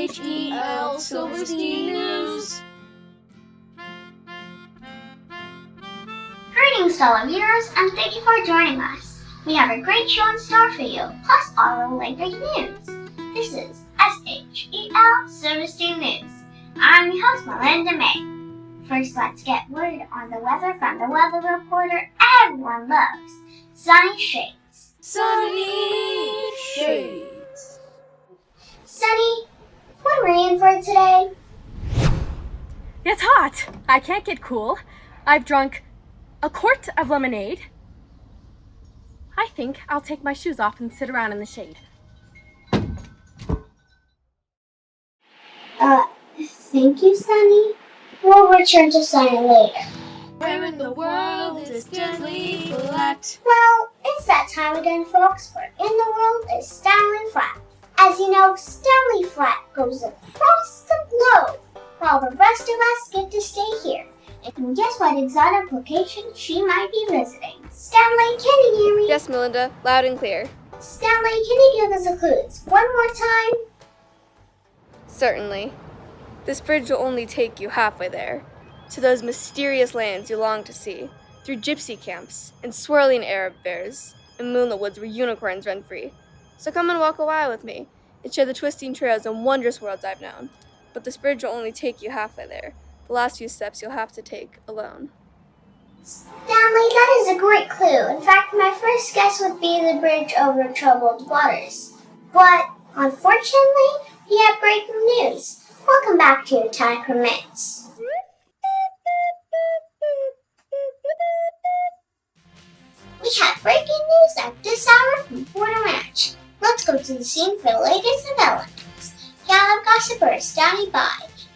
S.H.E.L Silverstein News. Greetings, fellow viewers, and thank you for joining us. We have a great show in store for you, plus all the latest news. This is S.H.E.L Silverstein News. I'm your host, Melinda May. First, let's get word on the weather from the weather reporter everyone loves, Sunny Shades. Sunny Shades. Sunny, what are we in for today? It's hot. I can't get cool. I've drunk a quart of lemonade. I think I'll take my shoes off and sit around in the shade. Thank you, Sunny. We'll return to Sunny later. Where in the world is deadly flat? Well, it's that time again, folks, where in the world is Stanley Flat. As you know, Stanley Flat goes across the globe, while the rest of us get to stay here. And guess what exotic location she might be visiting? Stanley, can you hear me? Yes, Melinda, loud and clear. Stanley, can you give us a clues one more time? Certainly. This bridge will only take you halfway there, to those mysterious lands you long to see, through gypsy camps and swirling Arab fairs, and moonlit woods where unicorns run free. So come and walk a while with me, and share the twisting trails and wondrous worlds I've known. But this bridge will only take you halfway there. The last few steps you'll have to take alone. Stanley, that is a great clue. In fact, my first guess would be the bridge over troubled waters. But, unfortunately, we have breaking news. Welcome back to Attack Remains. We have breaking news at this hour from Porter Ranch. Let's go to the scene for the latest developments. Gallup Gossiper is standing by.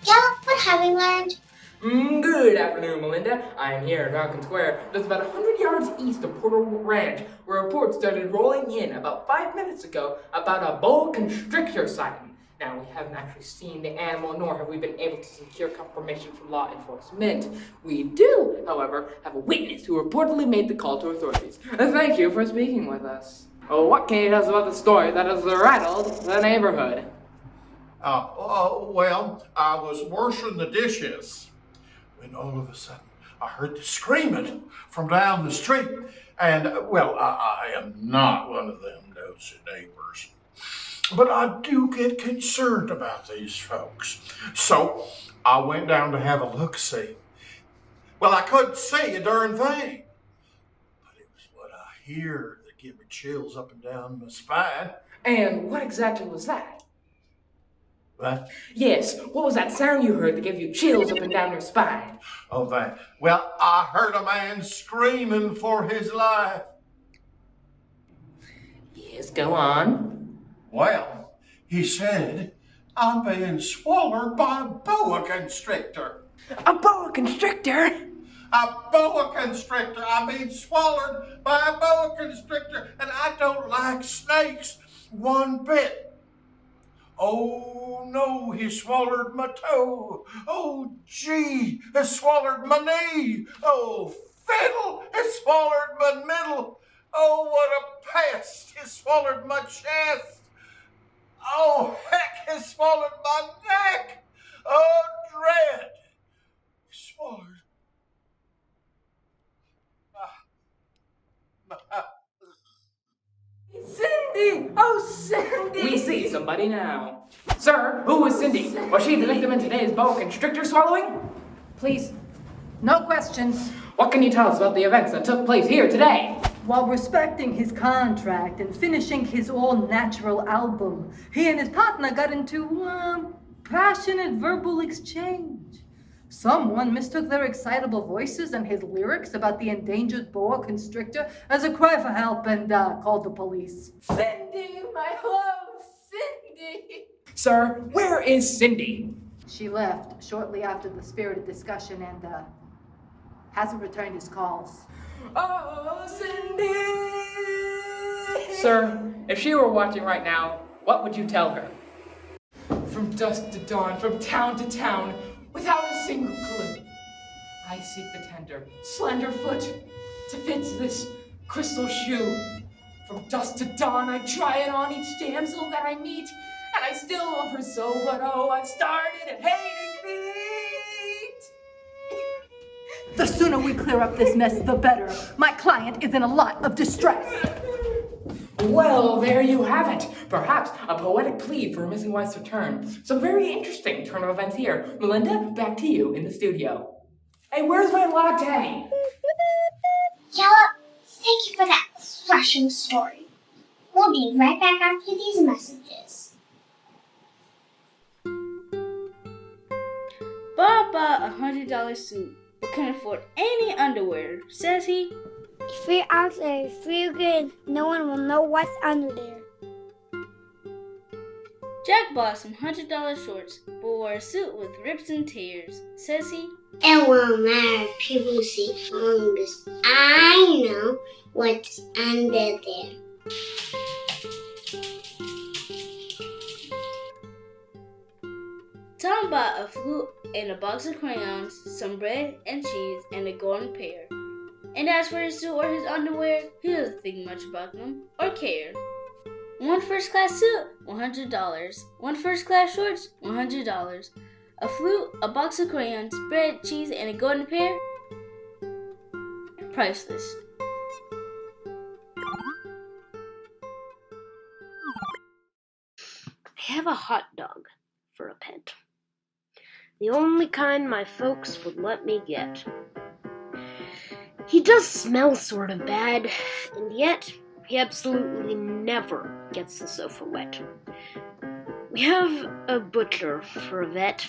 Gallup, what have we learned? Good afternoon, Melinda. I am here in Falcon Square, just about 100 yards east of Porter Ranch, where reports started rolling in about 5 minutes ago about a boa constrictor sighting. Now, we haven't actually seen the animal, nor have we been able to secure confirmation from law enforcement. We do, however, have a witness who reportedly made the call to authorities. Thank you for speaking with us. What can you tell us about the story that has rattled the neighborhood? Well, I was washing the dishes when all of a sudden I heard the screaming from down the street. And, well, I am not one of them nosy neighbors. But I do get concerned about these folks. So I went down to have a look-see. Well, I couldn't see a darn thing. But it was what I hear that give me chills up and down my spine. And what exactly was that? What? Yes, what was that sound you heard that gave you chills up and down your spine? Oh, that. Well, I heard a man screaming for his life. Yes, go on. Well, he said, I'm being swallowed by a boa constrictor. A boa constrictor? A boa constrictor. I'm being swallowed by a boa constrictor, and I don't like snakes one bit. Oh, no, he swallowed my toe. Oh, gee, he swallowed my knee. Oh, fiddle, he swallowed my middle. Oh, what a pest, he swallowed my chest. Oh, heck, he swallowed my neck. Oh, dread, he swallowed Cindy! Oh, Cindy! We see somebody now. Sir, who was Cindy? Was she the victim in today's boa constrictor swallowing? Please, no questions. What can you tell us about the events that took place here today? While respecting his contract and finishing his all-natural album, he and his partner got into passionate verbal exchange. Someone mistook their excitable voices and his lyrics about the endangered boa constrictor as a cry for help and called the police. Cindy, my love, Cindy! Sir, where is Cindy? She left shortly after the spirited discussion and hasn't returned his calls. Oh, Cindy! Sir, if she were watching right now, what would you tell her? From dusk to dawn, from town to town, without a single clue, I seek the tender, slender foot to fit this crystal shoe. From dusk to dawn, I try it on each damsel that I meet, And I still love her so, but oh, I've started hating feet! The sooner we clear up this mess, the better. My client is in a lot of distress. Well, there you have it. Perhaps a poetic plea for a missing wife's return. Some very interesting turn of events here. Melinda, back to you in the studio. Hey, where's my latte? Yella, thank you for that crushing story. We'll be right back after these messages. Bob bought a $100 suit, but couldn't afford any underwear, says he. If you're out there, feel good. No one will know what's under there. Jack bought some $100 shorts, but wore a suit with rips and tears, says he. It won't matter if people see fungus. I know what's under there. Tom bought a flute and a box of crayons, some bread and cheese, and a golden pear. And as for his suit or his underwear, he doesn't think much about them or care. One first-class suit, $100. One first-class shorts, $100. A flute, a box of crayons, bread, cheese, and a golden pear? Priceless. I have a hot dog for a pet. The only kind my folks would let me get. He does smell sort of bad, and yet he absolutely never gets the sofa wet. We have a butcher for a vet.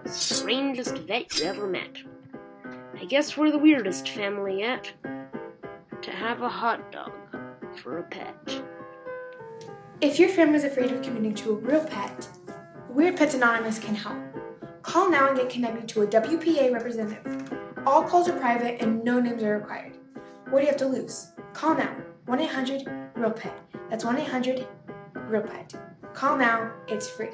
Strangest vet you ever met. I guess we're the weirdest family yet. To have a hot dog for a pet. If your family's afraid of committing to a real pet, Weird Pets Anonymous can help. Call now and get connected to a WPA representative. All calls are private and no names are required. What do you have to lose? Call now. 1-800-REAL-PET. That's 1-800-REAL-PET. Call now. It's free.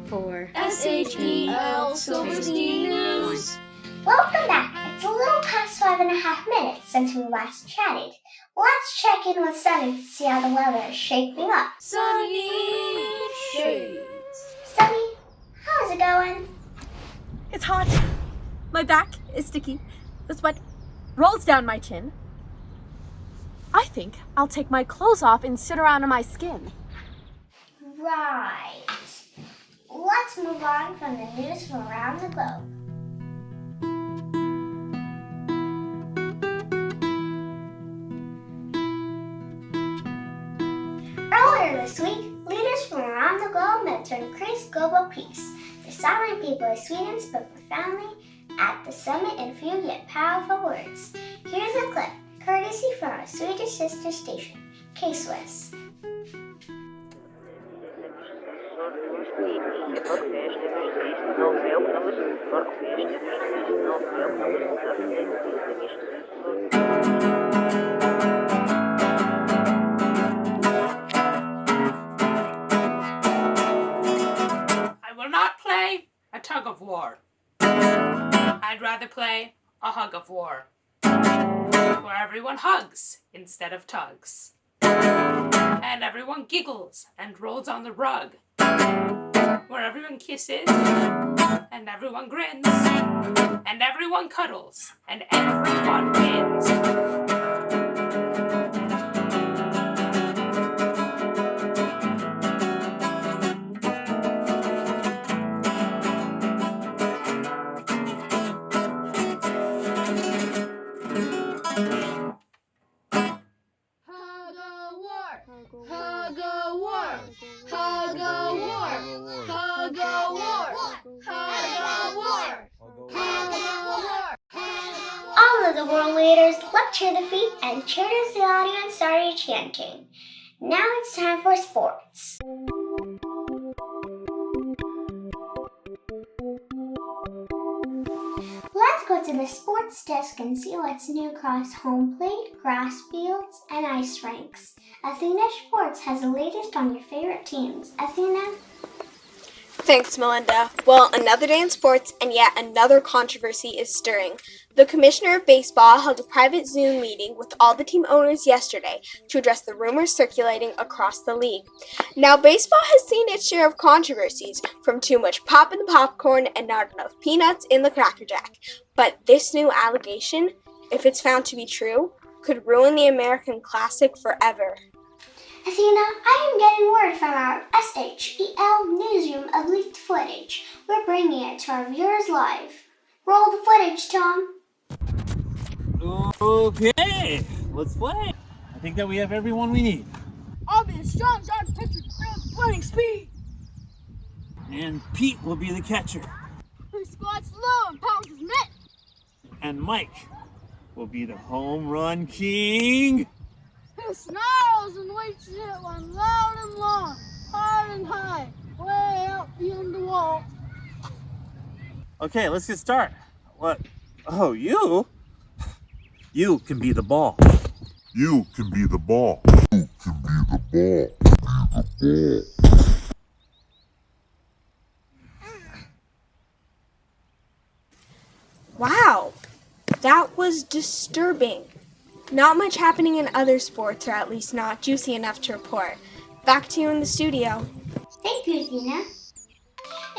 4. S.H.E.L Silverstein News. Welcome back. It's a little past 5.5 minutes since we last chatted. Let's check in with Sunny to see how the weather is shaping up. Sunny Shades. Sunny, how's it going? It's hot. My back is sticky. The sweat rolls down my chin. I think I'll take my clothes off and sit around in my skin. Right. Let's move on from the news from around the globe. Earlier this week, leaders from around the globe met to increase global peace. The sovereign people of Sweden spoke profoundly at the summit in few yet powerful words. Here's a clip, courtesy from our Swedish sister station, K-Swiss. I will not play a tug of war. I'd rather play a hug of war, where everyone hugs instead of tugs, and everyone giggles and rolls on the rug, where everyone kisses and everyone grins and everyone cuddles and everyone wins. All of the world leaders leapt to their feet and cheered as the audience started chanting. Now it's time for sports. Let's go to the sports desk and see what's new across home plate, grass fields, and ice rinks. Athena Sports has the latest on your favorite teams. Athena? Thanks, Melinda. Well, another day in sports, and yet another controversy is stirring. The Commissioner of Baseball held a private Zoom meeting with all the team owners yesterday to address the rumors circulating across the league. Now, baseball has seen its share of controversies, from too much pop in the popcorn and not enough peanuts in the Cracker Jack. But this new allegation, if it's found to be true, could ruin the American Classic forever. Athena, I am getting word from our S.H.E.L newsroom of leaked footage. We're bringing it to our viewers live. Roll the footage, Tom. Okay, let's play. I think that we have everyone we need. I'll be a strong dog pitcher with playing speed. And Pete will be the catcher. Who squats low and pounds his mitt. And Mike will be the home run king. Who snarls and waits to hit one loud and long, hard and high, way out beyond the wall. Okay, let's get started. What? Oh, you? You can be the ball. You can be the ball. You can be the ball. Be the ball. Wow, that was disturbing. Not much happening in other sports, or at least not juicy enough to report. Back to you in the studio. Thank you, Athena.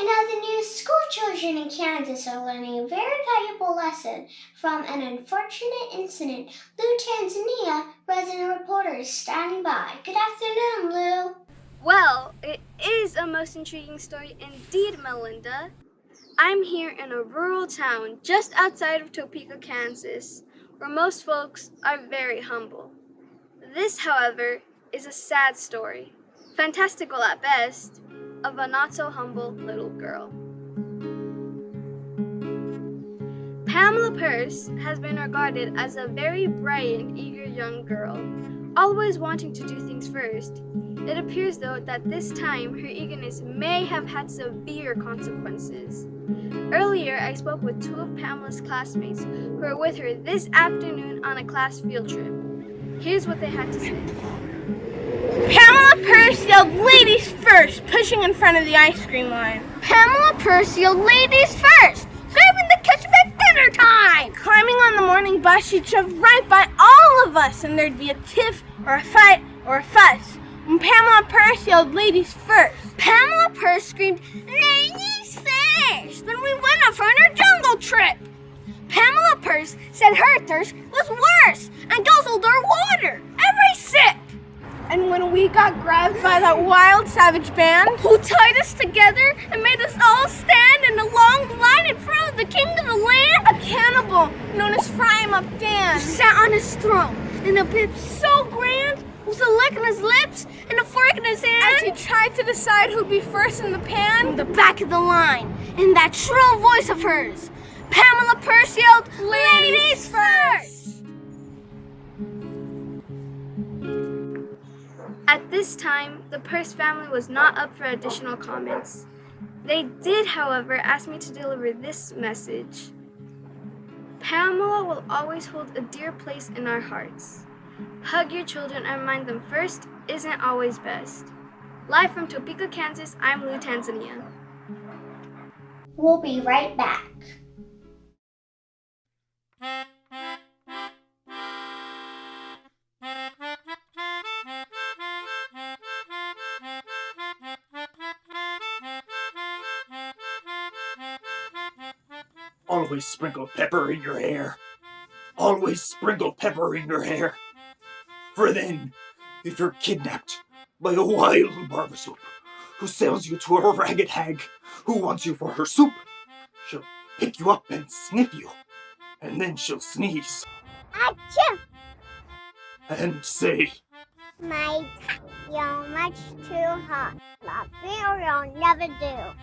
In other news, school children in Kansas are learning a very valuable lesson from an unfortunate incident. Lou, Tanzania, resident reporter is standing by. Good afternoon, Lou. Well, it is a most intriguing story indeed, Melinda. I'm here in a rural town just outside of Topeka, Kansas, where most folks are very humble. This, however, is a sad story, fantastical at best, of a not-so-humble little girl. Pamela Peirce has been regarded as a very bright and eager young girl, always wanting to do things first. It appears, though, that this time her eagerness may have had severe consequences. Earlier, I spoke with two of Pamela's classmates who were with her this afternoon on a class field trip. Here's what they had to say. Pamela Peirce yelled "Ladies first," pushing in front of the ice cream line. Pamela Peirce yelled "Ladies first," grabbing the ketchup at dinner time. Climbing on the morning bus, she'd shove right by all of us, and there'd be a tiff or a fight or a fuss. When Pamela Peirce yelled "Ladies first," Pamela Peirce screamed "Ladies first" when we went off on our jungle trip. Pamela Peirce said her thirst was worse and guzzled our water every sip. And when we got grabbed by that wild savage band who tied us together and made us all stand in a long line in front of the king of the land, a cannibal known as Fry 'em Up Dan, who sat on his throne in a bib so grand, with a lick on his lips and a fork in his hand, as he tried to decide who'd be first in the pan, in the back of the line, in that shrill voice of hers, Pamela Peirce yelled, "Ladies first!" At this time, the Peirce family was not up for additional comments. They did, however, ask me to deliver this message. Pamela will always hold a dear place in our hearts. Hug your children and remind them first isn't always best. Live from Topeka, Kansas, I'm Lou, Tanzania. We'll be right back. Always sprinkle pepper in your hair. Always sprinkle pepper in your hair. For then, if you're kidnapped by a wild barbersoup who sells you to a ragged hag who wants you for her soup, she'll pick you up and sniff you, and then she'll sneeze. Achoo! And say, Mate, you're much too hot. I fear you'll never do.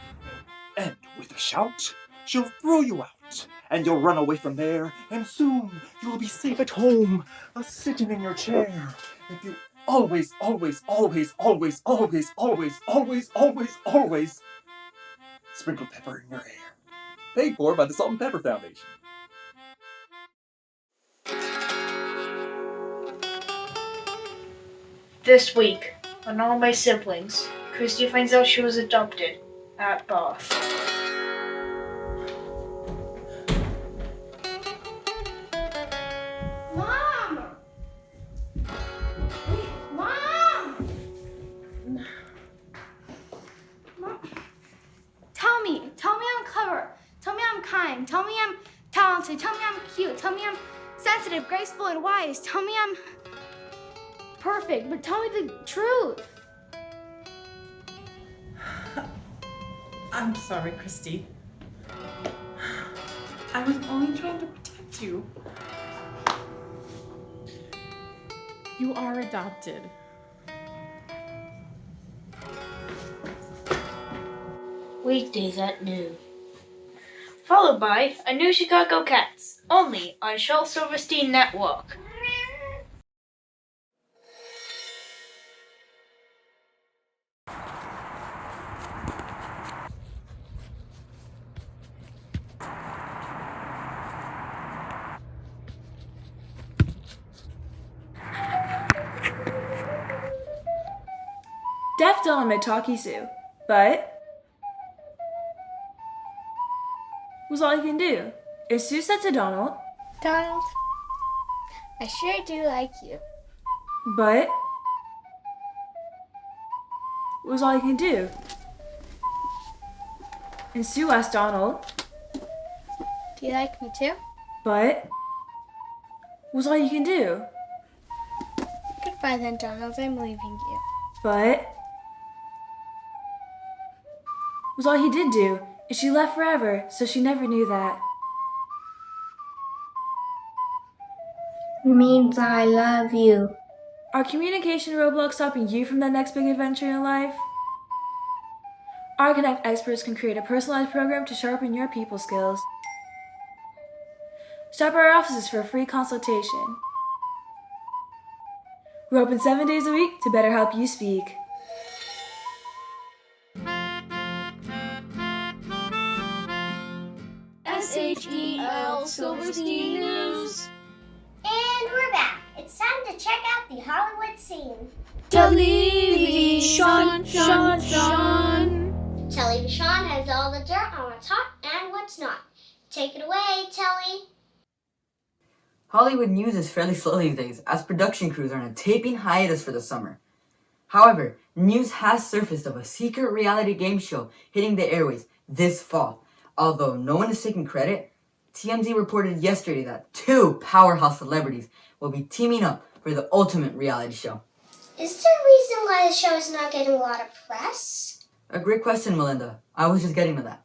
and with a shout, she'll throw you out, and you'll run away from there, and soon you'll be safe at home, sitting in your chair. If you always, always, always, always, always, always, always, always, always sprinkle pepper in your hair. Paid for by the Salt and Pepper Foundation. This week, on All My Siblings, Christy finds out she was adopted. at Bosch. Mom! Mom! Mom! Tell me I'm clever. Tell me I'm kind. Tell me I'm talented. Tell me I'm cute. Tell me I'm sensitive, graceful, and wise. Tell me I'm perfect, but tell me the truth. I'm sorry, Christy. I was only trying to protect you. You are adopted. Weekdays at noon. Followed by A New Chicago Cats, only on Shel Silverstein Network. Deaf Donald may talk Sue, but was all he can do. If Sue said to Donald, Donald, I sure do like you. but was all he can do. And Sue asked Donald, Do you like me too? but was all you can do. Goodbye then, Donald. I'm leaving you. But was all he did do. And she left forever, so she never knew that. Means I love you. Are communication roadblocks stopping you from that next big adventure in life? Our Connect experts can create a personalized program to sharpen your people skills. Stop by our offices for a free consultation. We're open 7 days a week to better help you speak. S.H.E.L Silverstein News. And we're back. It's time to check out the Hollywood scene. Television. Television has all the dirt on what's hot and what's not. Take it away, Telly. Hollywood news is fairly slow these days, as production crews are on a taping hiatus for the summer. However, news has surfaced of a secret reality game show hitting the airways this fall. Although no one is taking credit, TMZ reported yesterday that 2 powerhouse celebrities will be teaming up for the ultimate reality show. Is there a reason why the show is not getting a lot of press? A great question, Melinda. I was just getting to that.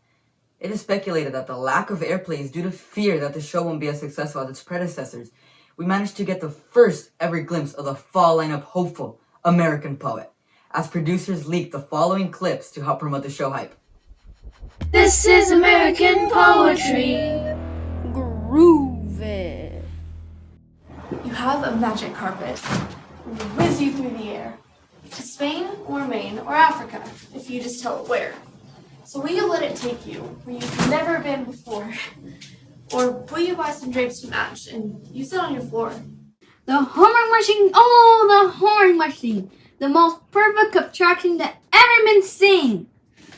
It is speculated that the lack of airplay is due to fear that the show won't be as successful as its predecessors. We managed to get the first ever glimpse of the fall lineup hopeful American poet, as producers leaked the following clips to help promote the show hype. This is American poetry. Groove it. You have a magic carpet. It will whiz you through the air. To Spain or Maine or Africa, if you just tell it where. So will you let it take you where you've never been before? Or will you buy some drapes to match and use it on your floor? The homework machine, oh, the homework machine. The most perfect contraption that ever been seen.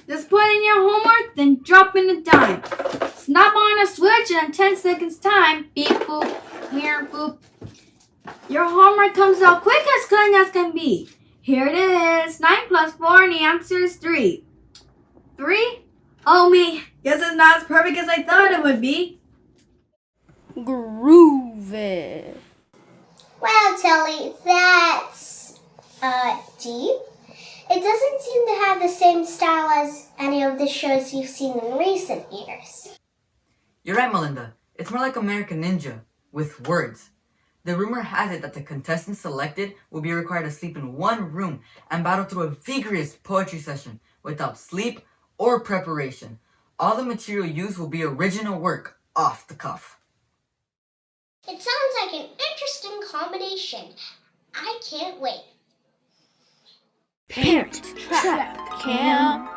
Just put in your homework, then drop in a dime. Snap on a switch and in 10 seconds time, beep boop, here boop. Your homework comes out quick as clean as can be. Here it is, 9 plus 4 and the answer is 3. 3? Oh me, guess it's not as perfect as I thought it would be. Groove it. Well, Telly, that's deep. It doesn't seem to have the same style as any of the shows you've seen in recent years. You're right, Melinda. It's more like American Ninja, with words. The rumor has it that the contestants selected will be required to sleep in one room and battle through a vigorous poetry session without sleep or preparation. All the material used will be original work, off the cuff. It sounds like an interesting combination. I can't wait. Parent Trap Cam.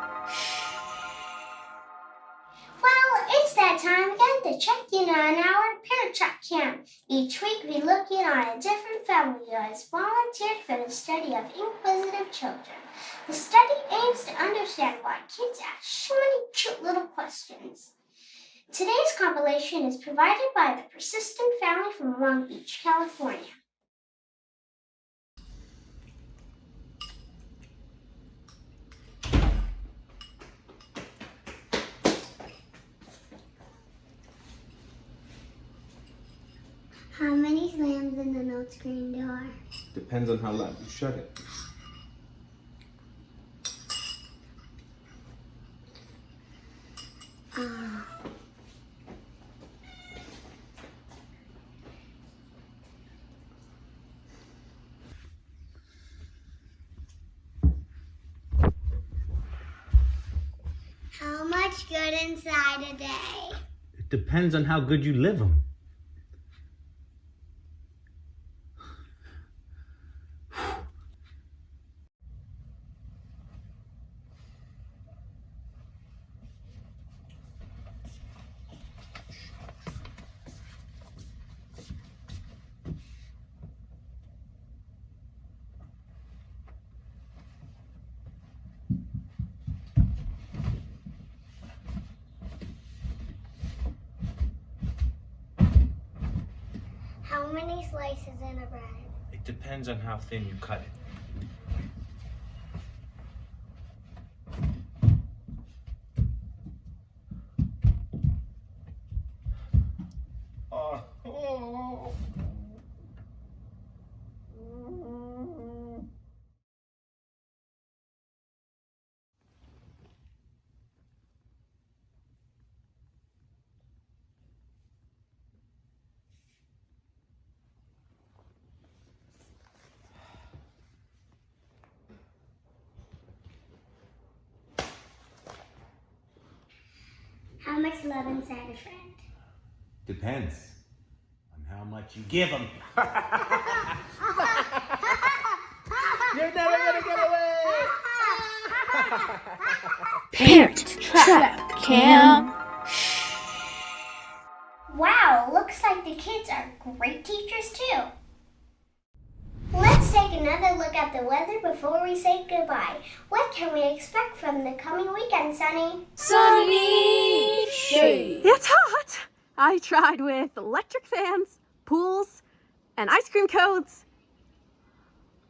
Well, it's that time again to check in on our Parent Trap Cam. Each week we look in on a different family who has volunteered for the study of inquisitive children. The study aims to understand why kids ask so many cute little questions. Today's compilation is provided by the Persistent family from Long Beach, California. How many slams in the milk screen door? Depends on how loud you shut it. How much good inside a day? It depends on how good you live them. How many slices in a bread? It depends on how thin you cut it. How much love inside a friend? Depends on how much you give them. You're never gonna get away! Parent Trap Cam. Wow, looks like the kids are great teachers too. Let's take another look at the weather before we say goodbye. What can we expect from the coming weekend, Sunny? Sunny shade. It's hot. I tried with electric fans, pools, and ice cream cones.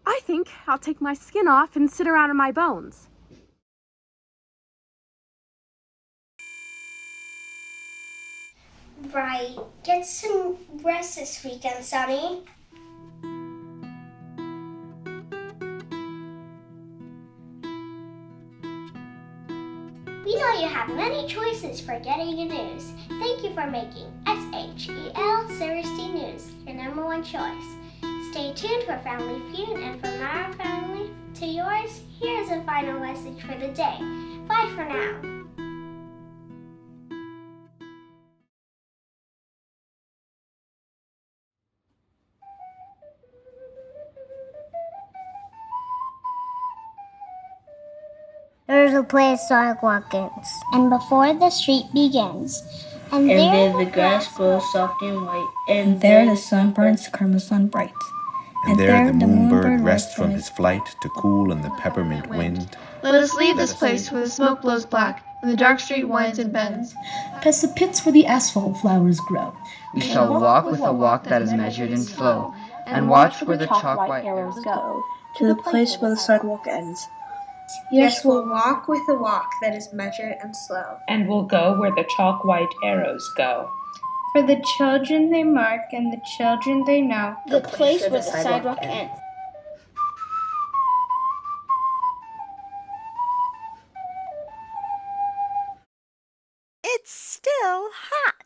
I think I'll take my skin off and sit around in my bones. Right. Get some rest this weekend, Sunny. We know you have many choices for getting your news. Thank you for making S.H.E.L Silverstein News your #1 choice. Stay tuned for Family Feud, and from our family to yours, here's a final message for the day. Bye for now. There's a place sidewalkings. And before the street begins, and there the grass grows soft and white, and there the sun burns crimson bright. And there the moonbird rests from his flight to cool in the peppermint wind. Let us leave this place where the smoke blows black, and the dark street winds and bends. Past the pits where the asphalt flowers grow. We shall walk with a walk that is measured and slow, and watch where the chalk white arrows go, to the place where the sidewalk ends. Yes, we'll walk with a walk that is measured and slow. And we'll go where the chalk white arrows go. For the children they mark and the children they know. The place where the sidewalk ends. It's still hot.